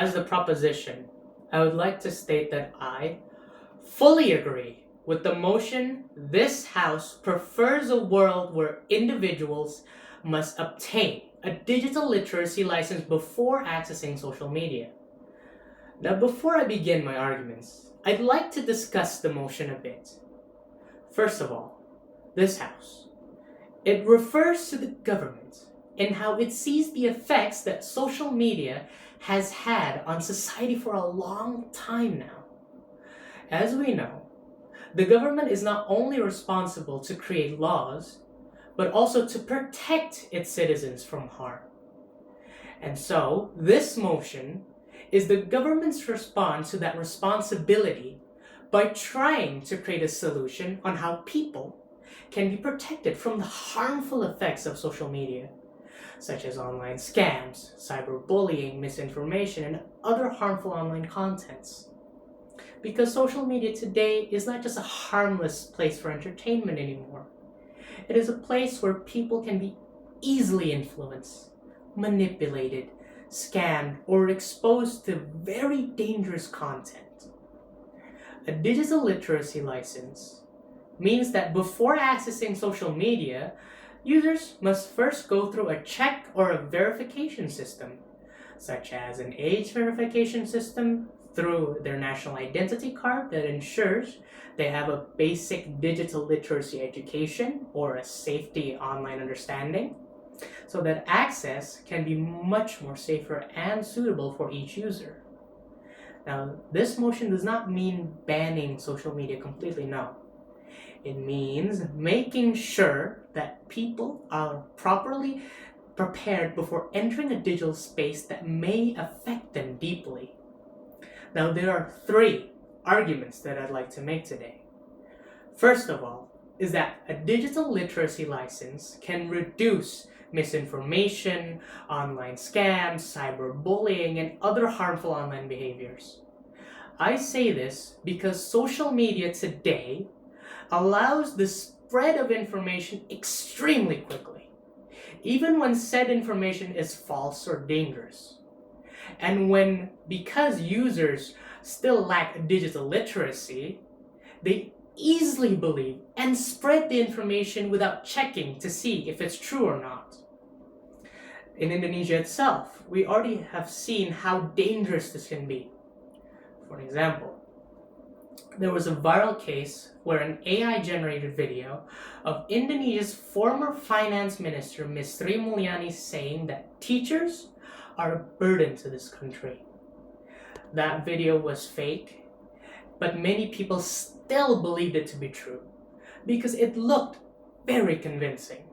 As the proposition, I would like to state that I fully agree with the motion this House prefers a world where individuals must obtain a digital literacy license before accessing social media. Now, before I begin my arguments, I'd like to discuss the motion a bit. First of all, this House. It refers to the government and how it sees the effects that social media has had on society for a long time now. As we know, the government is not only responsible to create laws, but also to protect its citizens from harm. And so, this motion is the government's response to that responsibility by trying to create a solution on how people can be protected from the harmful effects of social media, such as online scams, cyberbullying, misinformation, and other harmful online contents. Because social media today is not just a harmless place for entertainment anymore. It is a place where people can be easily influenced, manipulated, scammed, or exposed to very dangerous content. A digital literacy license means that before accessing social media, users must first go through a check or a verification system, such as an age verification system through their national identity card that ensures they have a basic digital literacy education or a safety online understanding, so that access can be much more safer and suitable for each user. Now, this motion does not mean banning social media completely, no. It means making sure that people are properly prepared before entering a digital space that may affect them deeply. Now, there are three arguments that I'd like to make today. First of all, is that a digital literacy license can reduce misinformation, online scams, cyberbullying, and other harmful online behaviors. I say this because social media today allows the spread of information extremely quickly, even when said information is false or dangerous. And because users still lack digital literacy, they easily believe and spread the information without checking to see if it's true or not. In Indonesia itself, we already have seen how dangerous this can be. For example, there was a viral case where an AI-generated video of Indonesia's former finance minister, Ms. Sri Mulyani, saying that teachers are a burden to this country. That video was fake, but many people still believed it to be true because it looked very convincing.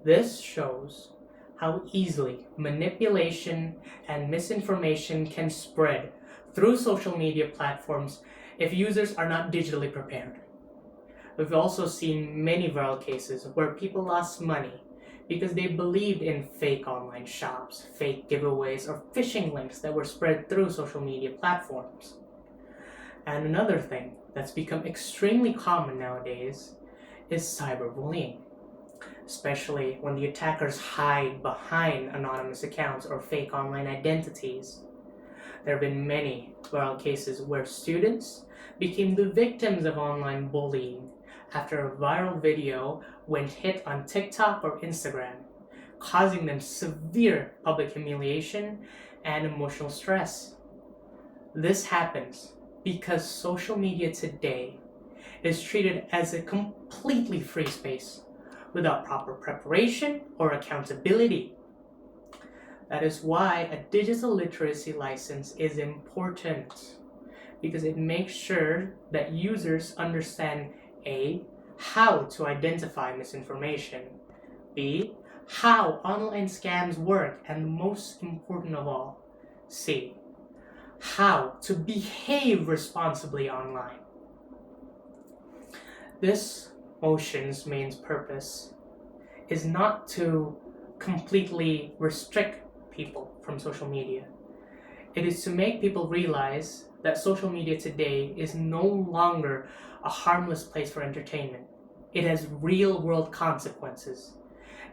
This shows how easily manipulation and misinformation can spread through social media platforms if users are not digitally prepared. We've also seen many viral cases where people lost money because they believed in fake online shops, fake giveaways, or phishing links that were spread through social media platforms. And another thing that's become extremely common nowadays is cyberbullying, especially when the attackers hide behind anonymous accounts or fake online identities. There have been many viral cases where students became the victims of online bullying after a viral video went hit on TikTok or Instagram, causing them severe public humiliation and emotional stress. This happens because social media today is treated as a completely free space without proper preparation or accountability. That is why a digital literacy license is important, because it makes sure that users understand A, how to identify misinformation, B, how online scams work, and most important of all, C, how to behave responsibly online. This motion's main purpose is not to completely restrict people from social media. It is to make people realize that social media today is no longer a harmless place for entertainment. It has real-world consequences,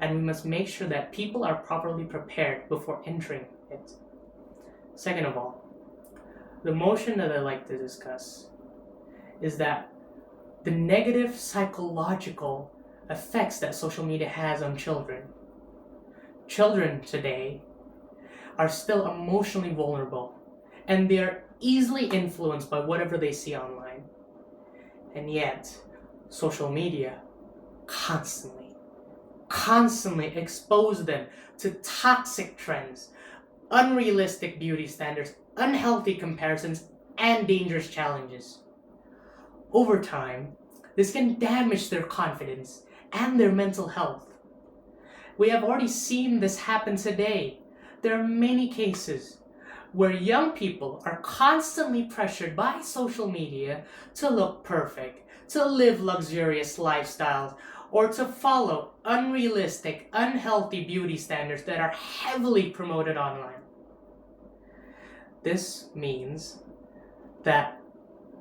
and we must make sure that people are properly prepared before entering it. Second of all, the motion that I'd like to discuss is that the negative psychological effects that social media has on children. Children today are still emotionally vulnerable, and they are easily influenced by whatever they see online. And yet, social media constantly expose them to toxic trends, unrealistic beauty standards, unhealthy comparisons, and dangerous challenges. Over time, this can damage their confidence and their mental health. We have already seen this happen today. There are many cases where young people are constantly pressured by social media to look perfect, to live luxurious lifestyles, or to follow unrealistic, unhealthy beauty standards that are heavily promoted online. This means that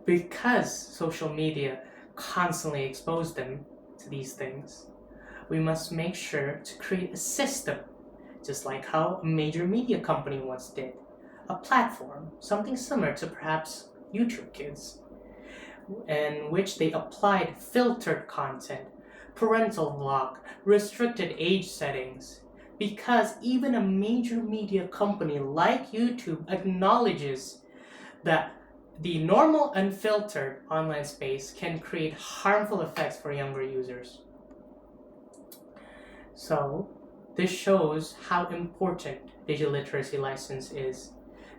because social media constantly expose them to these things, we must make sure to create a system, just like how a major media company once did, a platform, something similar to perhaps YouTube Kids, in which they applied filtered content, parental block, restricted age settings, because even a major media company like YouTube acknowledges that the normal unfiltered online space can create harmful effects for younger users. So, this shows how important digital literacy license is,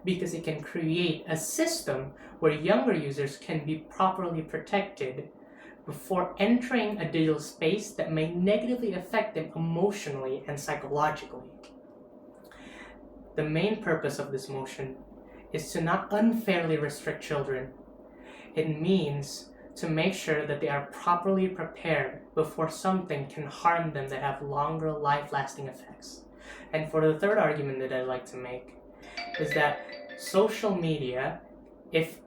because it can create a system where younger users can be properly protected before entering a digital space that may negatively affect them emotionally and psychologically. The main purpose of this motion is to not unfairly restrict children. It means to make sure that they are properly prepared before something can harm them that have longer life-lasting effects. And for the third argument that I'd like to make is that social media, if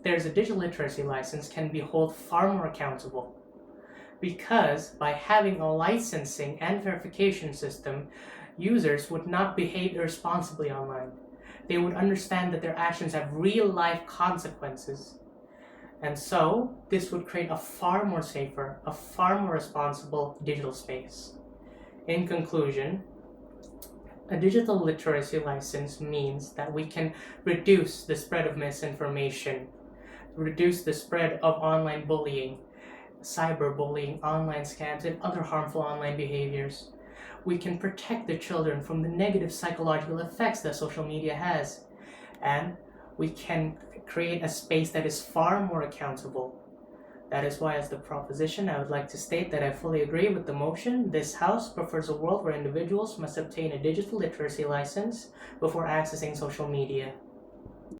there's a digital literacy license, can be held far more accountable. Because by having a licensing and verification system, users would not behave irresponsibly online. They would understand that their actions have real-life consequences. And so, this would create a far more safer, a far more responsible digital space. In conclusion, a digital literacy license means that we can reduce the spread of misinformation, reduce the spread of online bullying, cyberbullying, online scams, and other harmful online behaviors. We can protect the children from the negative psychological effects that social media has. And we can create a space that is far more accountable. That is why, as the proposition, I would like to state that I fully agree with the motion. This House prefers a world where individuals must obtain a digital literacy license before accessing social media.